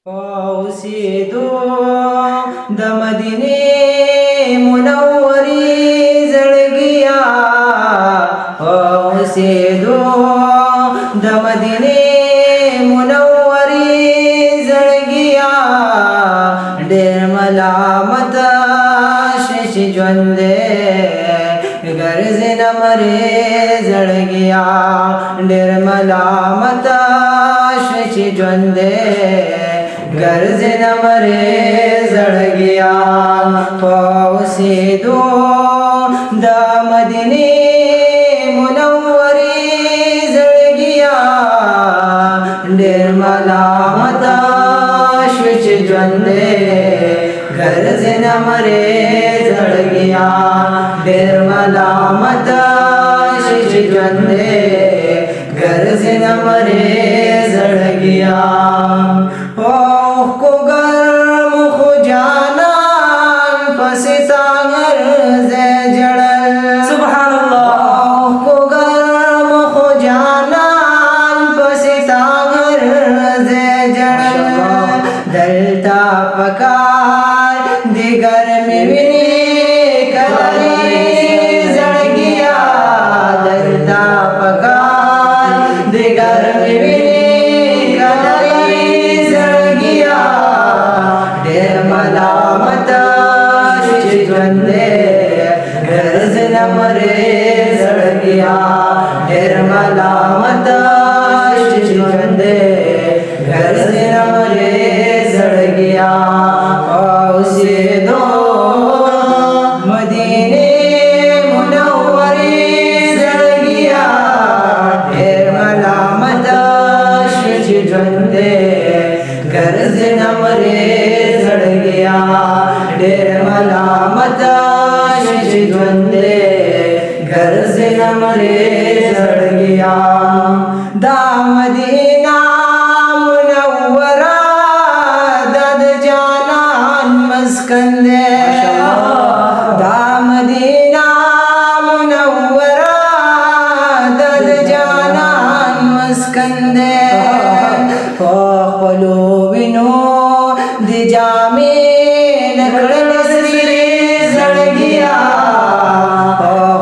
اوسیدو د مدینه منورې زړګیا اوسیدو د مدینه منورې زړګیا ډېر ملامت شش ژوند ګرځې نه مرې زړګیا ډېر ملامت شش ژوند गर्ज न मरे जड़गिया पौसीदो द मदीने मुनव्वरी जड़गिया ढेर मलामत शुच ज्वंदे गर्ज न मरे जड़गिया ढेर मलामत शुच ज्वंदे गर्ज न मरे जड़गिया को गर्म खो जाना पसितांगर जे जड़ल सुभान अल्लाह को गर्म खो जाना पसितांगर जे जड़ल दलता पकार दिगर में विनी कदरी जड़ गया दलता पकार दिगर में विनी मलामत गर्ज न मरे जड़गिया ढेर मलामत गर्ज न मरे जड़गिया औसीदो मदीने मुनव्वरी जड़गिया ढेर मलामत गर्ज न मरे जड़गिया ढेर मलामत शिशुंदे गर्ज न मरे जड़गिया दामदीना मुनव्वरा दद जानान मस्कंदे दामदीना मुनव्वरा दद जानान मस्कंदे पलोविनो दिजामे नकड़न श्री जड़गिया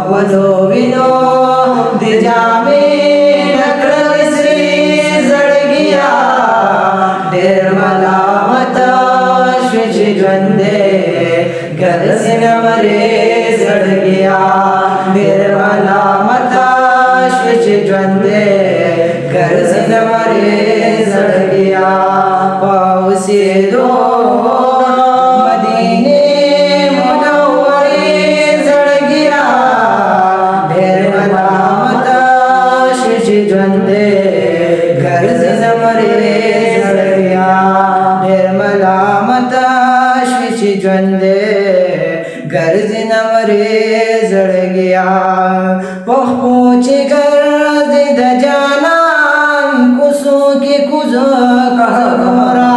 पलोविनो दिजामे नकड़न श्री जड़गिया ढेर मलामत शुच ज्वंदे गर्ज न मरे जड़गिया ढेर मलामत शुच ज्वंदे गर्ज न मरे जड़गिया पौसीदो मदीने मुनव्वरी जड़गिया ढेर मलामत शुच ज्वंदे गर्ज न मरे जड़गिया ढेर मलामत शुच ज्वंदे गर्ज न मरे जड़गिया पहुँच गर्ज द जाना कुसो के कुजो कह गोरा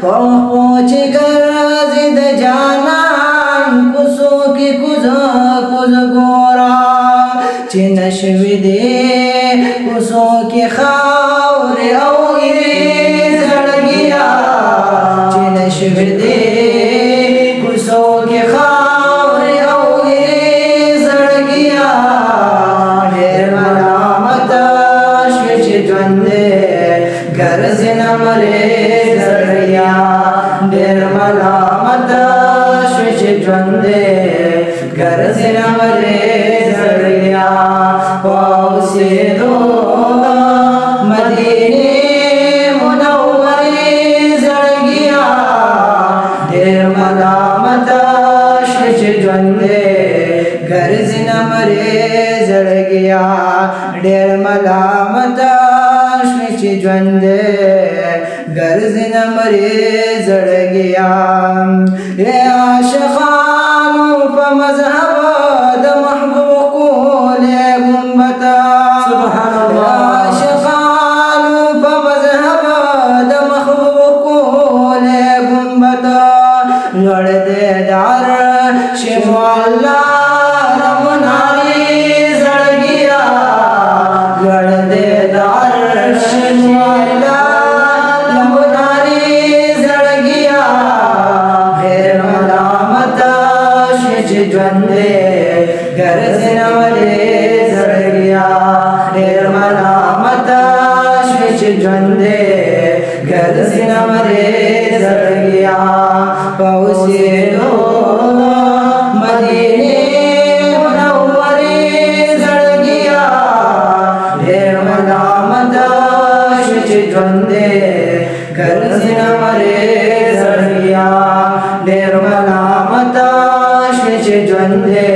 पहुँच गर्ज द जाना कुसो के कुजो कुज गोरा चिनश विदे कुसो के खावर जड़गिया चिनश विदे कुसो के खावर जड़गिया ढेर मलामत शुच ज्वंदे गर्ज न मरे जड़गिया ढेर मलामत शुच ज्वंदे गर्ज न मरे जड़गिया पौसीदो मदीने मुनव्वरी जड़गिया ढेर मलामत शुच ज्वंदे गर्ज न मरे जड़गिया ढेर मलामत शुच ज्वंदे गर्ज न मरे जड़गिया ये आशिकानों पर मज़हब द महबूब को ले गुंबता सुभान अल्लाह आशिकानों पर मज़हब द महबूब को ले गुंबता लड़ दे दार शिवाला रमनारी जड़गिया लड़ दे दार शिवाला रमनारी गर्जिन मरे जड़ गया पहुँचे दो मदीने मुनव्वरे जड़ गया ढेर मलामत शुच द्वंदे गर्जिन मरे जड़ गया ढेर मलामत शुच द्वंदे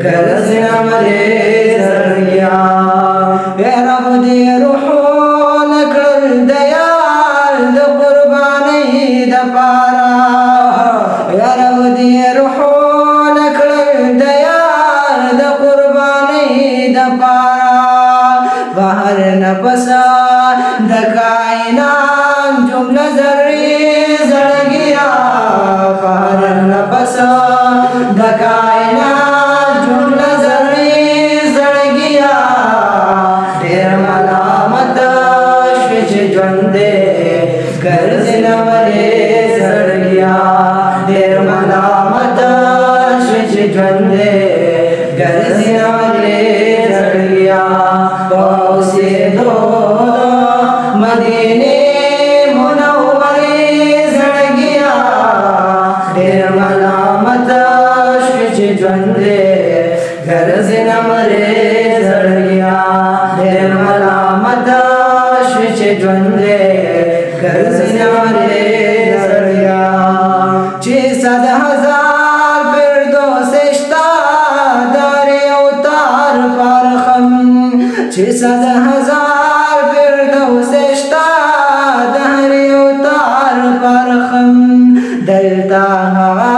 गर्जिन मरे जड़ गया रब दे रूहो नकल दयाल द कुर्बानी द पारा रब दे रूहो नकल दयाल द कुर्बानी द पारा बाहर न बसा द कायनात जुमला ज़र्रे जड़ गया बाहर न बसा द कायनात जुमला ज़र्रे जड़ गया ढेर मलामत शुच द्वंदे गर्जिन मरे जड़ गया ढेर मलामत शुच द्वंदे गर्जिन मरे जड़ गया पहुँचे दो मदीने मुनव्वरे जड़ गया ढेर मलामत शुच द्वंदे गर्जिन मरे जड़ गया ढेर मलामत शुच द्वंदे गर्जिन मरे जड़ गया 600,000 फिरदौसिश्ता दारे उतार परखम 600,000 फिरदौसिश्ता दारे उतार परखम दलता हवा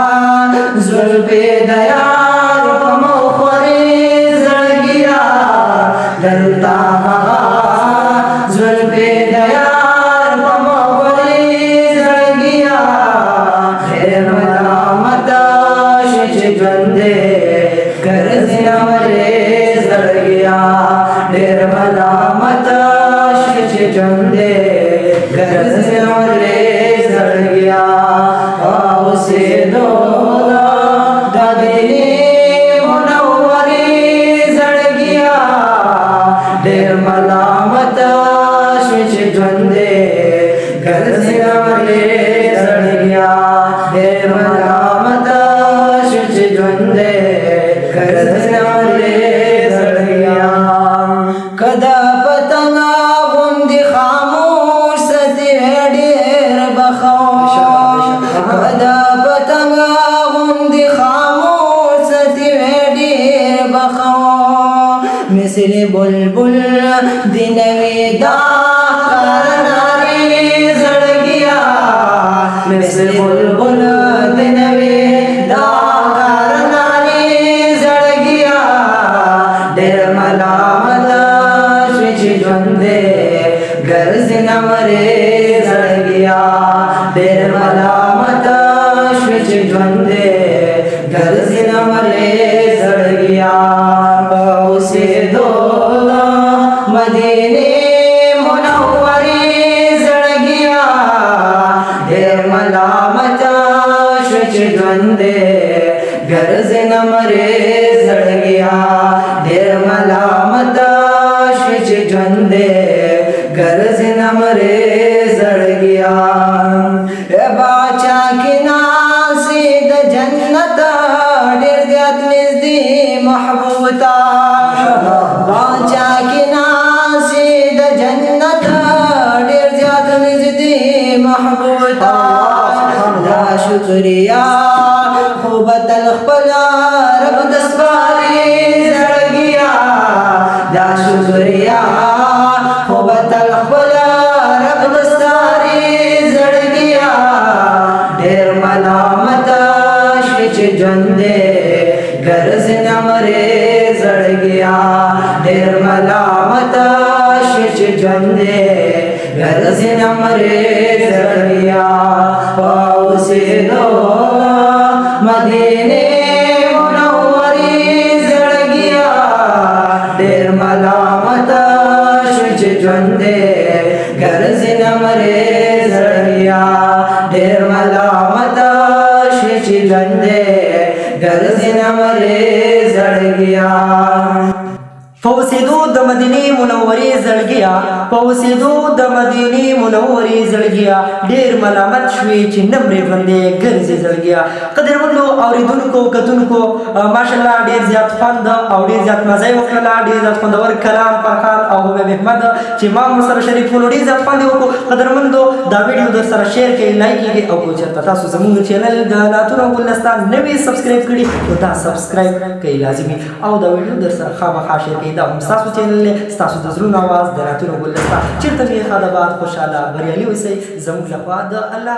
जुल्फे दयाल मुखरे जड़ गया दलता हवा जुल्फे दयाल मुखरे जड़ गया ढेर मलामत शुच द्वंदे गर्जिन मरे जड़ गया ढेर मलामत शुच द्वंदे गर्जिन मरे जड़ गया पहुँचे दो मदीने मुनव्वरे जड़ गया ढेर मलामत शुच द्वंदे गर्जिन मरे जड़ गया ढेर मलामत शुच द्वंदे गर्जिन मरे जड़ गया कदा पतंगा बुंदी खामोश सती ढेर बखाओ कदा पतंगा बुंदी खामोश सती ढेर बखाओ मिसल बुलबुल दिनवे दारे जड़ गया मिसल बुलबुल दिनवे दारे जड़ गया ढेर मलामत शुच द्वंदे गर्जिन मरे जड़ गया ढेर मलामत शुच द्वंदे गर्जिन मरे जड़ गया पहुँचे दो मदीने मुनव्वरे जड़ गया ढेर मलामत शुच द्वंदे गर्जिन मरे जड़ गया ढेर मलामत शुच द्वंदे गर्जिन मरे जड़ गया बाचा की नासिद जन्नत ढेर जात निज़दी महबूबता बाचा की नासिद जन्नत ढेर जात निज़दी महबूबता दा शुक्रिया खूब तलख पला रब दस्बारे जड़ गया दा शुक्रिया खूब तलख पला रब दस्तारे जड़ गया ढेर मलामत शुच द्वंदे गर्जिन मरे जड़ गया ढेर मलामत शुच द्वंदे गर्जिन मरे जड़ गया पहुँचे दो मदीने मुनव्वरे जड़ गया ढेर मलामत शुच द्वंदे गर्जिन मरे जड़ गया ढेर मलामत शुच द्वंदे गर्जिन मरे जड़ गया। فوسیدو د مدینه منورې زړګیا فوسیدو د مدینه منورې زړګیا ډیر ملامت شوي چې نمرې باندې ګرځي زړګیا قدرمنو اوریدونکو کتونکو ماشاءالله ډیر زیات خوند او ډیر زیات مزه وکړه ډیر زیات خوندور کلام فرحان او حبیب احمد چې ما سره شریک ول ډیر زیات خوند وکړو قدرمنو دا ویډیو در سره شیر کړئ لایک کړئ او چېرته تاسو زموږ چینل د ناتونو ګلستان نوی سبسکرایب کړئ نو دا سبسکرایب کړئ لازمي او دا ویډیو در سره خامخا شیر کړئ دا هم ستاسو چینل دی ستاسو د زړونو اواز د ناتونو ګلستان چېرته مې ښه د باد خوشحاله بریالي اوسئ زموږ لخوا د الله